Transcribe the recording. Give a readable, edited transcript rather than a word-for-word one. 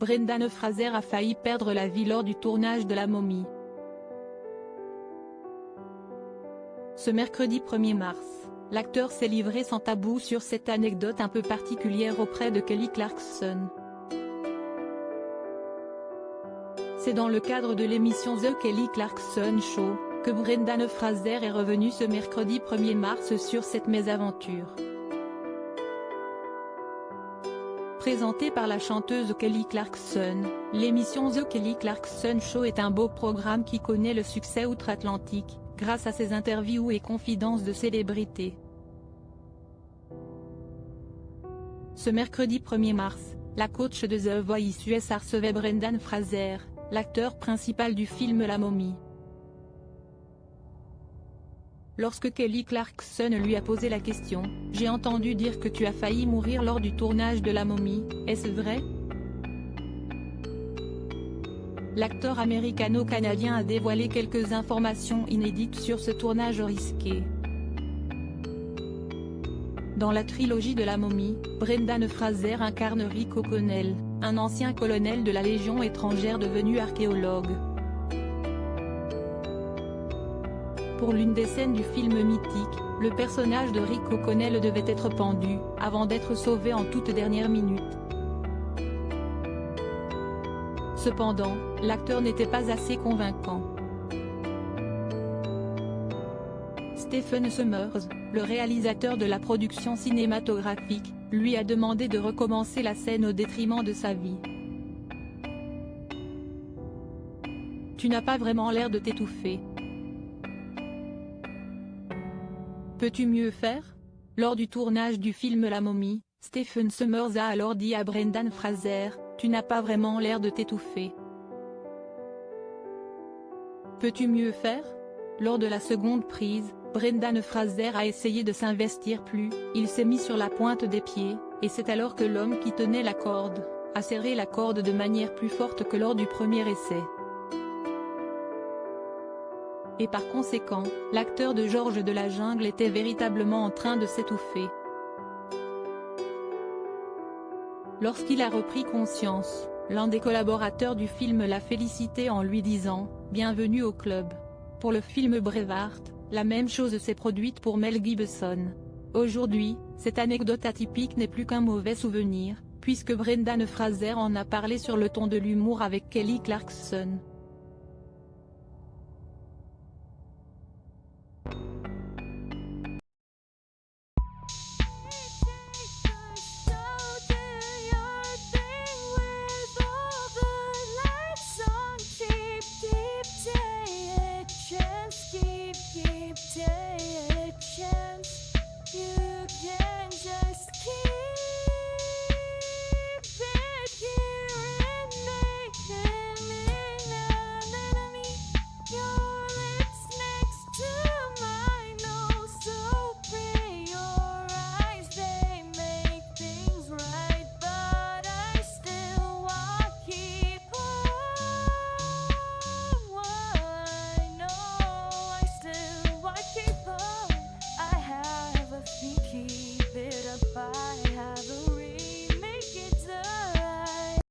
Brendan Fraser a failli perdre la vie lors du tournage de La Momie. Ce mercredi 1er mars, l'acteur s'est livré sans tabou sur cette anecdote un peu particulière auprès de Kelly Clarkson. C'est dans le cadre de l'émission The Kelly Clarkson Show, que Brendan Fraser est revenu ce mercredi 1er mars sur cette mésaventure. Présentée par la chanteuse Kelly Clarkson, l'émission The Kelly Clarkson Show est un beau programme qui connaît le succès outre-Atlantique, grâce à ses interviews et confidences de célébrités. Ce mercredi 1er mars, la coach de The Voice USA recevait Brendan Fraser, l'acteur principal du film La Momie. Lorsque Kelly Clarkson lui a posé la question, « J'ai entendu dire que tu as failli mourir lors du tournage de La Momie, est-ce vrai ?» L'acteur américano-canadien a dévoilé quelques informations inédites sur ce tournage risqué. Dans la trilogie de La Momie, Brendan Fraser incarne Rick O'Connell, un ancien colonel de la Légion étrangère devenu archéologue. Pour l'une des scènes du film mythique, le personnage de Rick O'Connell devait être pendu, avant d'être sauvé en toute dernière minute. Cependant, l'acteur n'était pas assez convaincant. Stephen Sommers, le réalisateur de la production cinématographique, lui a demandé de recommencer la scène au détriment de sa vie. « Tu n'as pas vraiment l'air de t'étouffer. Peux-tu mieux faire ?» Lors du tournage du film La Momie, Stephen Sommers a alors dit à Brendan Fraser, « Tu n'as pas vraiment l'air de t'étouffer. Peux-tu mieux faire ?» Lors de la seconde prise, Brendan Fraser a essayé de s'investir plus, il s'est mis sur la pointe des pieds, et c'est alors que l'homme qui tenait la corde a serré la corde de manière plus forte que lors du premier essai. Et par conséquent, l'acteur de Georges de la Jungle était véritablement en train de s'étouffer. Lorsqu'il a repris conscience, l'un des collaborateurs du film l'a félicité en lui disant « Bienvenue au club ». Pour le film Braveheart, la même chose s'est produite pour Mel Gibson. Aujourd'hui, cette anecdote atypique n'est plus qu'un mauvais souvenir, puisque Brendan Fraser en a parlé sur le ton de l'humour avec Kelly Clarkson.